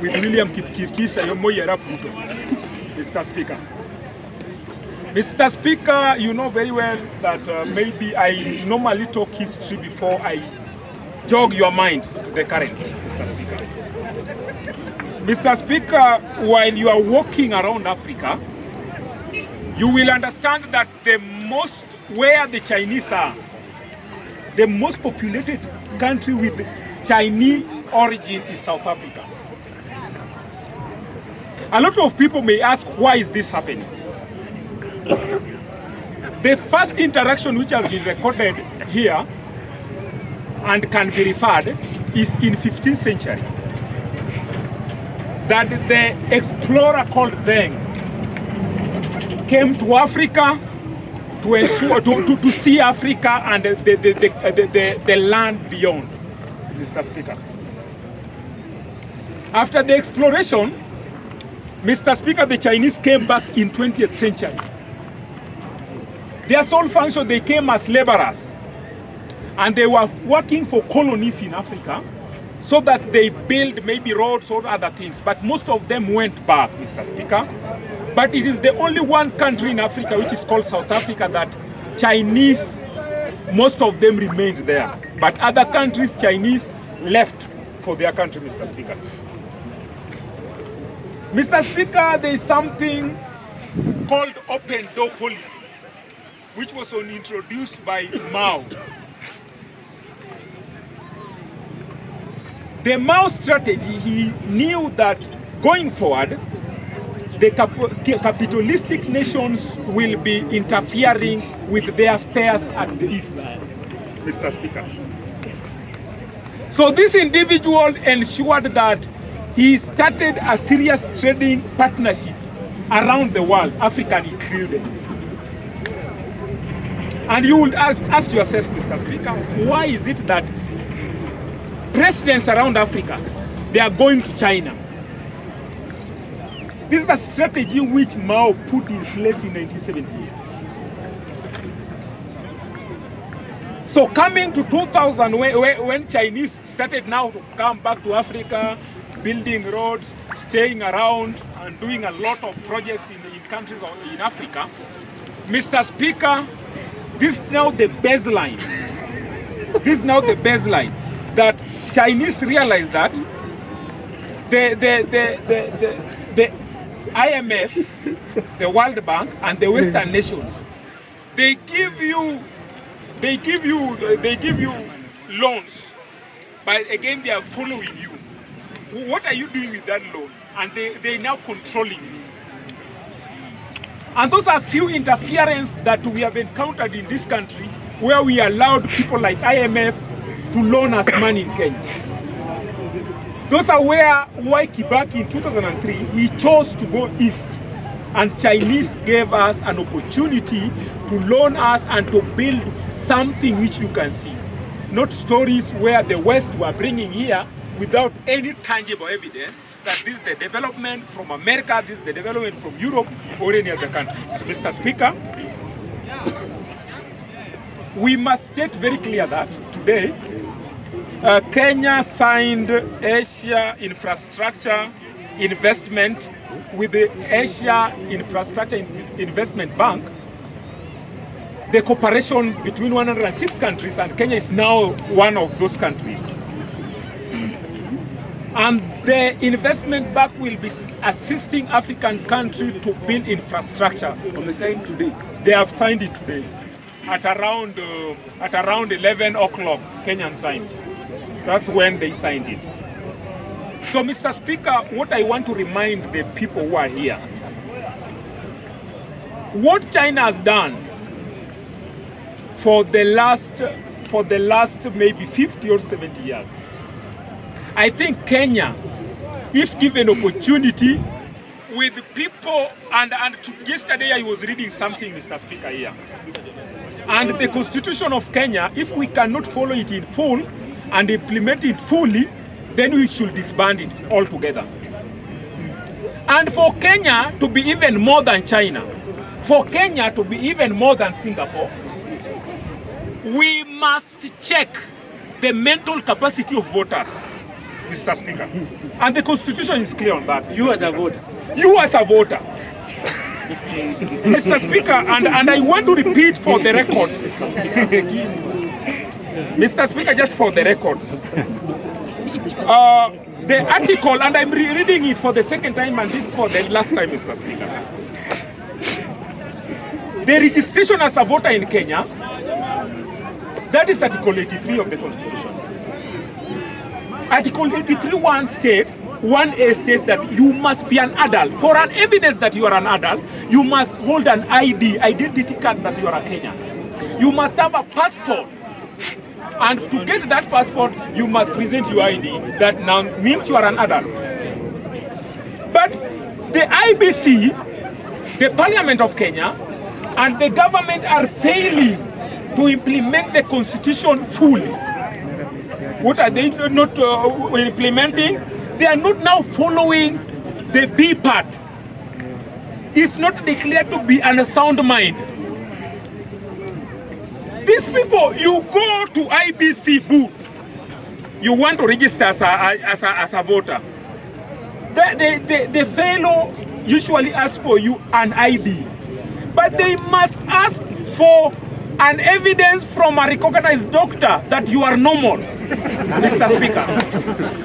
with William Kipchirchir Samoei Ruto, Mr. Speaker. Mr. Speaker, you know very well that maybe I normally talk history before I jog your mind to the current, Mr. Speaker. Mr. Speaker, while you are walking around Africa, you will understand that where the Chinese are, the most populated country with Chinese origin is South Africa. A lot of people may ask, why is this happening? The first interaction which has been recorded here and can be referred is in 15th century. That the explorer called Zheng came to Africa to ensure to see Africa and the land beyond, Mr. Speaker. After the exploration, Mr. Speaker, the Chinese came back in 20th century. Their sole function, they came as laborers. And they were working for colonies in Africa so that they build maybe roads or other things. But most of them went back, Mr. Speaker. But it is the only one country in Africa which is called South Africa that Chinese, most of them remained there. But other countries, Chinese left for their country, Mr. Speaker. Mr. Speaker, there is something called open door policy, which was introduced by Mao. The Mao strategy, he knew that going forward, the capitalistic nations will be interfering with their affairs at the East, Mr. Speaker. So this individual ensured that he started a serious trading partnership around the world, Africa included. And you would ask yourself, Mr. Speaker, why is it that presidents around Africa, they are going to China? This is a strategy which Mao put in place in 1978. So coming to 2000, when Chinese started now to come back to Africa, building roads, staying around, and doing a lot of projects in countries in Africa, Mr. Speaker, this is now the baseline. This is now the baseline that Chinese realize that the IMF, the World Bank, and the Western nations, they give you loans, but again they are following you. What are you doing with that loan? And they now controlling you. And those are few interference that we have encountered in this country, where we allowed people like IMF to loan us money in Kenya. Those are why Kibaki in 2003, he chose to go east, and Chinese gave us an opportunity to loan us and to build something which you can see. Not stories where the West were bringing here without any tangible evidence that this is the development from America, this is the development from Europe or any other country. Mr. Speaker, we must state very clear that today, Kenya signed Asia Infrastructure Investment with the Asia Infrastructure Investment Bank, the cooperation between 106 countries, and Kenya is now one of those countries. And the investment bank will be assisting African countries to build infrastructures. On the same today, they have signed it today at around 11 o'clock Kenyan time. That's when they signed it. So, Mr. Speaker, what I want to remind the people who are here, what China has done for the last maybe 50 or 70 years, I think Kenya, if given opportunity with people, and yesterday I was reading something, Mr. Speaker, here, and the Constitution of Kenya, if we cannot follow it in full and implement it fully, then we should disband it altogether. And for Kenya to be even more than China, for Kenya to be even more than Singapore, we must check the mental capacity of voters. Mr. Speaker. And the Constitution is clear on that. You as a voter. You as a voter. Mr. Speaker, and I want to repeat for the record, Mr. Speaker. Mr. Speaker, just for the record. The article, and I'm reading it for the second time, and this for the last time, Mr. Speaker. The registration as a voter in Kenya, that is Article 83 of the Constitution. Article 83(1) states, 1A states that you must be an adult. For an evidence that you are an adult, you must hold an ID, identity card that you are a Kenyan. You must have a passport. And to get that passport, you must present your ID. That now means you are an adult. But the IBC, the Parliament of Kenya, and the government are failing to implement the Constitution fully. What are they not implementing? They are not now following the B part. It's not declared to be an sound mind. These people, you go to IBC booth, you want to register as a voter. The fellow usually asks for you an ID, but they must ask for an evidence from a recognized doctor that you are normal, Mr. Speaker,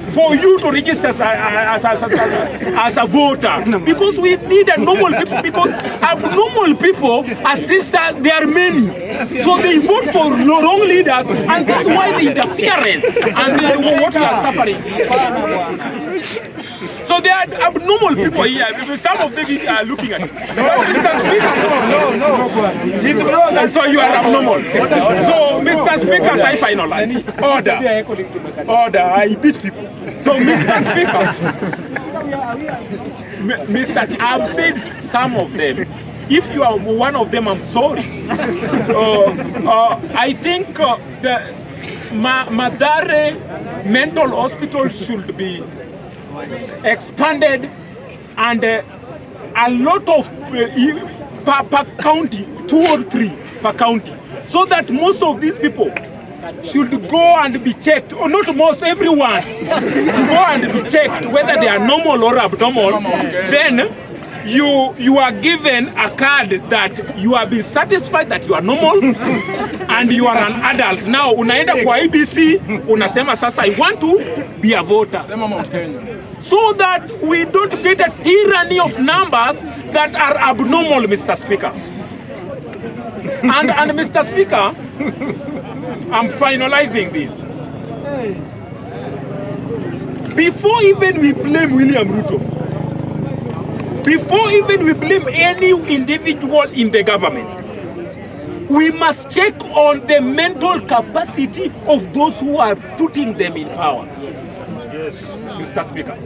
for you to register as a voter. Because we need a normal people, because abnormal people, as sisters, there are many. So they vote for wrong leaders, and that's why the interference and what we are suffering. So there are abnormal people here. Some of them are looking at it. Mr. Speaker, so you are abnormal. So, Mr. Speaker, I finalize. Order. I beat people. So, Mr. Speaker, I've said some of them. If you are one of them, I'm sorry. I think the Madare Mental Hospital should be expanded, and a lot of per county, 2 or 3 per county, so that most of these people should go and be checked, or not most, everyone go and be checked whether they are normal or abnormal. Then you are given a card that you have been satisfied that you are normal and you are an adult. Now unaenda kwa IBC unasema sasa I want to be a voter, so that we don't get a tyranny of numbers that are abnormal, Mr. Speaker. And Mr. Speaker, I'm finalizing this. Before even we blame William Ruto, before even we blame any individual in the government, we must check on the mental capacity of those who are putting them in power. Yes, Mr. Speaker.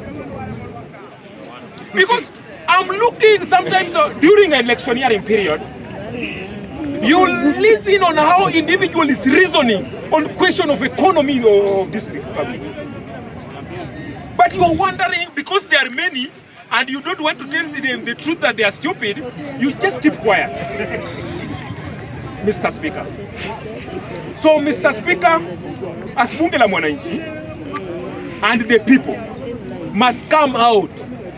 Because I'm looking sometimes during an electioneering period, you listen on how individual is reasoning on question of economy of this republic. But you are wondering, because there are many, and you don't want to tell them the truth that they are stupid, you just keep quiet, Mr. Speaker. So, Mr. Speaker, as bunge la mwananchi, and the people must come out,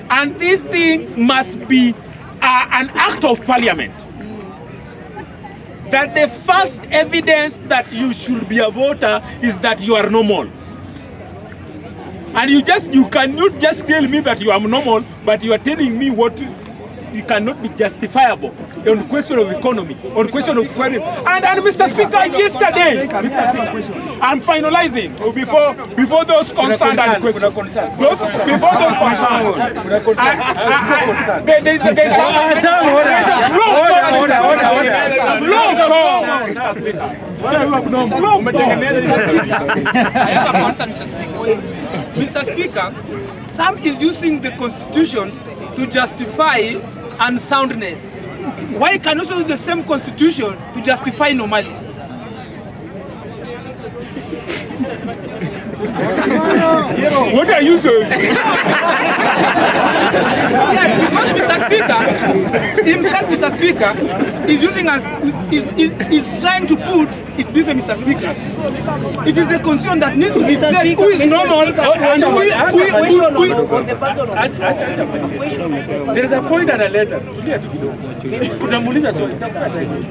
and this thing must be an act of parliament. That the first evidence that you should be a voter is that you are normal. And you cannot just tell me that you are normal, but you are telling me what you cannot be justifiable on the question of economy, on the question of foreign. And Mr. Speaker, yesterday, Mr. Speaker, I'm finalizing before those concerned and questions. Before those concerned, there's a Mr. Speaker, some is using the Constitution to justify unsoundness. Why can also use the same Constitution to justify normality? What are you saying? Yes, because Mr. Speaker, himself, Mr. Speaker, is using us, is trying to put it this way, Mr. Speaker. It is the concern that needs to be there, who is normal and There is a point and a letter.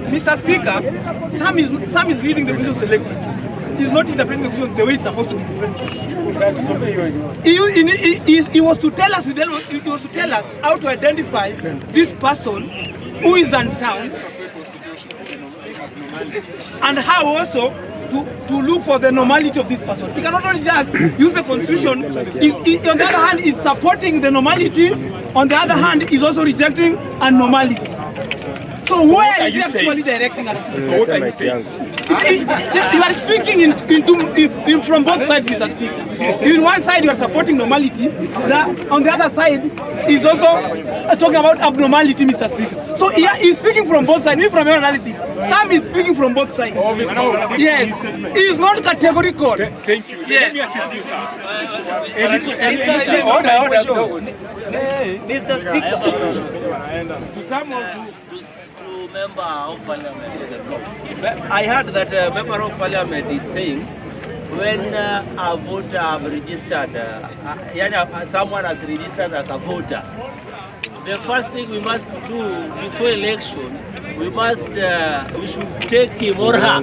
Mr. Speaker, some is reading the constitution selectively. He's not interpreting the constitution the way it's supposed to be. He was to tell us how to identify this person who is unsound, and how also to look for the normality of this person. He cannot only just use the constitution. On the other hand, is supporting the normality. On the other hand, is also rejecting abnormality. So where is he actually directing us? So what are you saying? You are speaking from both sides, Mr. Speaker. In one side, you are supporting normality. On the other side, is also talking about abnormality, Mr. Speaker. So he's speaking from both sides. Even from your analysis, Sam is speaking from both sides. Yes, he is not categorical. Thank you. Yes. Let me assist you, sir. Mr. Speaker, To some of you, to member of parliament, I heard that a member of parliament is saying when a voter have registered, someone has registered as a voter, the first thing we must do before election, we should take him or her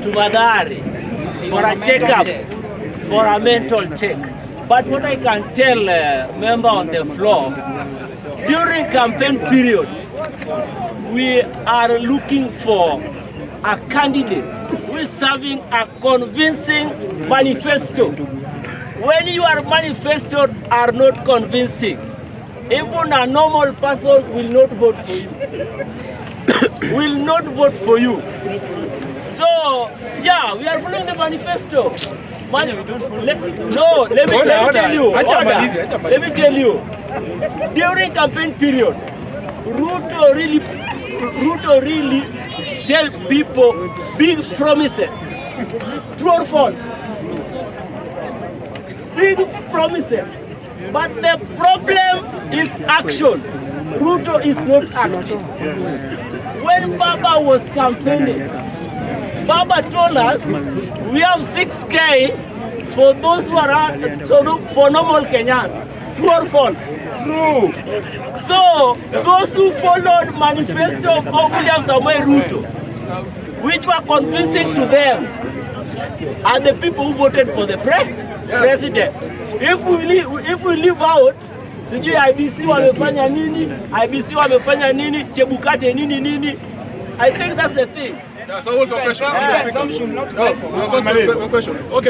to Madari for a checkup, for a mental check. But what I can tell member on the floor, during campaign period, we are looking for a candidate who is serving a convincing manifesto. When your manifesto are not convincing, even a normal person will not vote for you. Will not vote for you. So, yeah, we are following the manifesto. Let me tell you. During campaign period, Ruto really tell people big promises, true or false, big promises. But the problem is action. Ruto is not acting. When Baba was campaigning, Baba told us we have 6K for those who are for normal Kenyans. True or false? True. So those who followed manifesto of William Samoei Ruto, which were convincing to them, are the people who voted for the president. If we leave out, sijui IBC wamefanya nini, IBC wamefanya nini, Chebukate nini, I think that's the thing. That's also a question. Some should not. No, question. Okay.